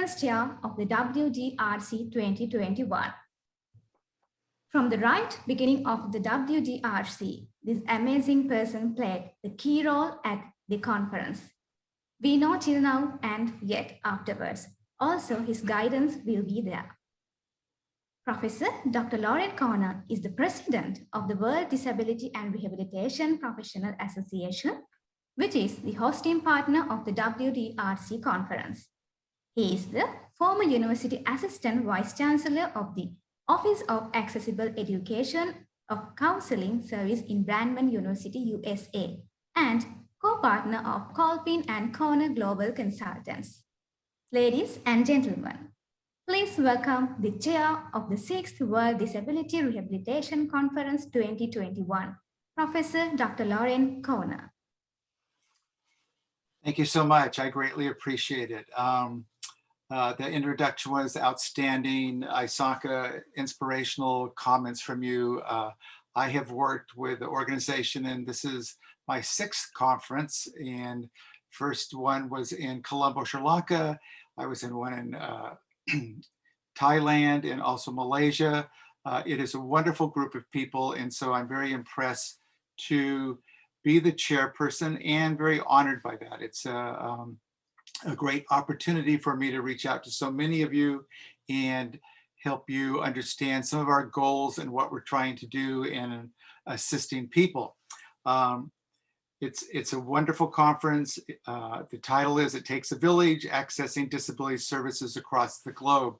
Conference Chair of the WDRC 2021. From the right beginning of the WDRC, this amazing person played the key role at the conference. We know till now and yet afterwards. Also, his guidance will be there. Professor Dr. Loren is the president of the World Disability and Rehabilitation Professional Association, which is the hosting partner of the WDRC conference. He is the former University Assistant Vice Chancellor of the Office of Accessible Education of Counseling Service in Brandman University, USA, and co-partner of Colpin and Corner Global Consultants. Ladies and gentlemen, please welcome the chair of the 6th World Disability Rehabilitation Conference 2021, Professor Dr. Loren. Thank you so much. I greatly appreciate it. The introduction was outstanding. Isaka, inspirational comments from you. I have worked with the organization, and this is my 6th conference. And first one was in Colombo, Sri Lanka. I was in one in Thailand and also Malaysia. It is a wonderful group of people, and so I'm very impressed to be the chairperson and very honored by that. It's a great opportunity for me to reach out to so many of you and help you understand some of our goals and what we're trying to do in assisting people. It's a wonderful conference. The title is It Takes a Village, Accessing Disability Services Across the Globe.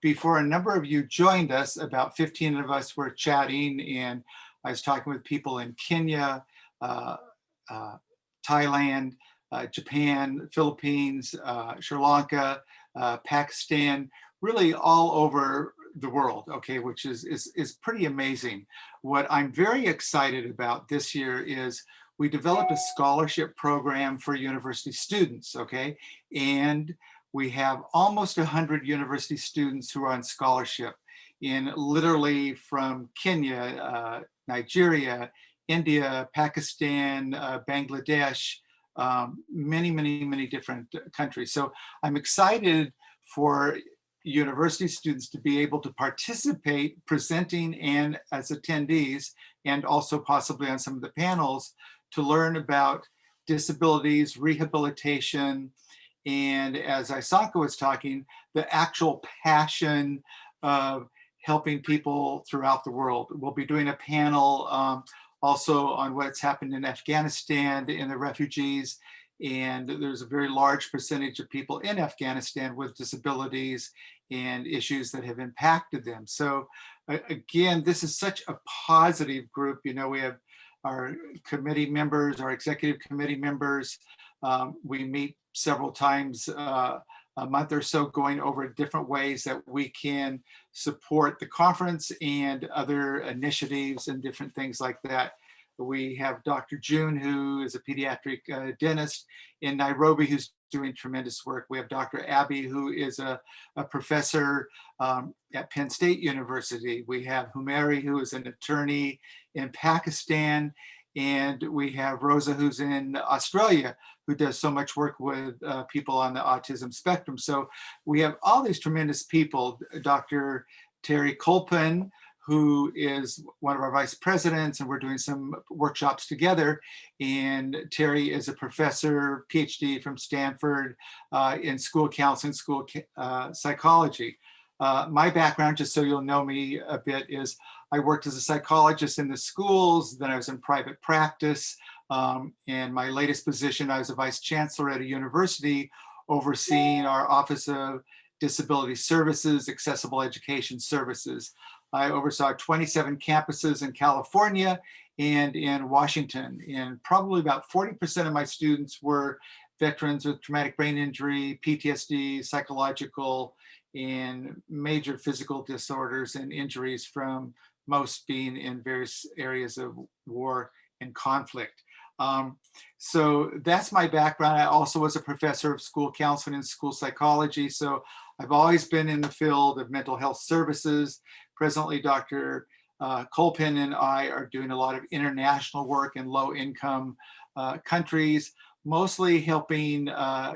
Before a number of you joined us, about 15 of us were chatting, and I was talking with people in Kenya, Thailand, Japan, Philippines, Sri Lanka, Pakistan, really all over the world, okay, which is pretty amazing. What I'm very excited about this year is we developed a scholarship program for university students, okay? And we have almost 100 university students who are on scholarship in literally from Kenya, Nigeria, India, Pakistan, Bangladesh, many different countries. So I'm excited for university students to be able to participate presenting and as attendees, and also possibly on some of the panels, to learn about disabilities, rehabilitation, and as Isaka was talking, the actual passion of helping people throughout the world. We'll be doing a panel also on what's happened in Afghanistan, in the refugees, and there's a very large percentage of people in Afghanistan with disabilities and issues that have impacted them. So again, this is such a positive group. You know, we have our committee members, our executive committee members. We meet several times a month or so, going over different ways that we can support the conference and other initiatives and different things like that. We have Dr. June, who is a pediatric dentist in Nairobi, who's doing tremendous work. We have Dr. Abby, who is a professor at Penn State University. We have Humeri, who is an attorney in Pakistan. And we have Rosa, who's in Australia, who does so much work with people on the autism spectrum. So we have all these tremendous people. Dr. Terry Colpin, who is one of our vice presidents, and we're doing some workshops together. And Terry is a professor, PhD from Stanford in school counseling, school psychology. My background, just so you'll know me a bit, is I worked as a psychologist in the schools, then I was in private practice. And my latest position, I was a vice chancellor at a university overseeing our Office of Disability Services, Accessible Education Services. I oversaw 27 campuses in California and in Washington. And probably about 40% of my students were veterans with traumatic brain injury, PTSD, psychological, and major physical disorders and injuries, from most being in various areas of war and conflict. So that's my background. I also was a professor of school counseling and school psychology. So I've always been in the field of mental health services. Presently, Dr. Colpin and I are doing a lot of international work in low-income countries. mostly helping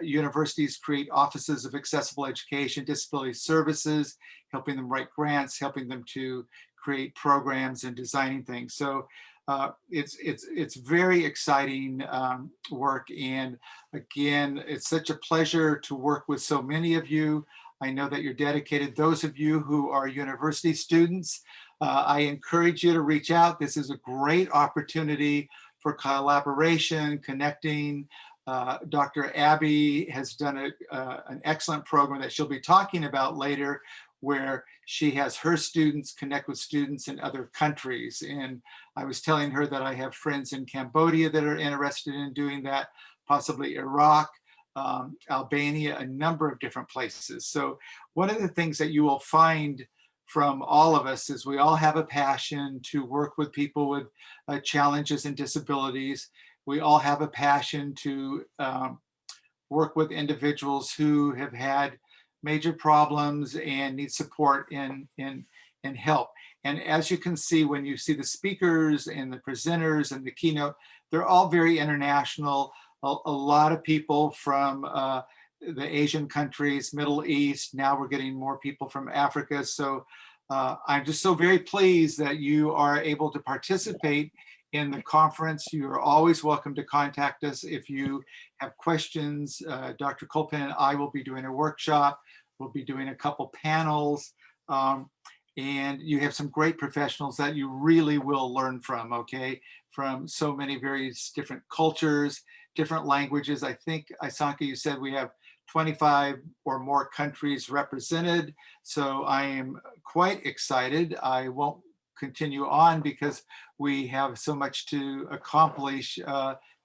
universities create offices of accessible education, disability services, helping them write grants, helping them to create programs and designing things. So it's very exciting work. And again, it's such a pleasure to work with so many of you. I know that you're dedicated. Those of you who are university students, I encourage you to reach out. This is a great opportunity for collaboration, connecting. Dr. Abby has done an excellent program that she'll be talking about later, where she has her students connect with students in other countries. And I was telling her that I have friends in Cambodia that are interested in doing that, possibly Iraq, Albania, a number of different places. So one of the things that you will find from all of us is we all have a passion to work with people with challenges and disabilities. We all have a passion to work with individuals who have had major problems and need support and help. And as you can see, when you see the speakers and the presenters and the keynote, they're all very international. A lot of people from the Asian countries, Middle East. Now we're getting more people from Africa. So I'm just so very pleased that you are able to participate in the conference. You are always welcome to contact us if you have questions. Dr. Colpin and I will be doing a workshop. We'll be doing a couple panels. And you have some great professionals that you really will learn from, okay? From so many various different cultures, different languages. I think, Isanka, you said we have 25 or more countries represented. So I am quite excited. I won't continue on because we have so much to accomplish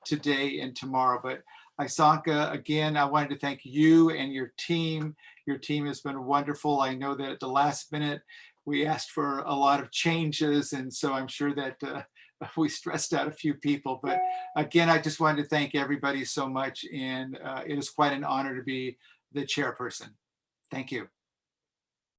today and tomorrow. But Isanka, again, I wanted to thank you and your team. Your team has been wonderful. I know that at the last minute, we asked for a lot of changes. And so I'm sure that we stressed out a few people. But again, I just wanted to thank everybody so much. And it is quite an honor to be the chairperson. Thank you.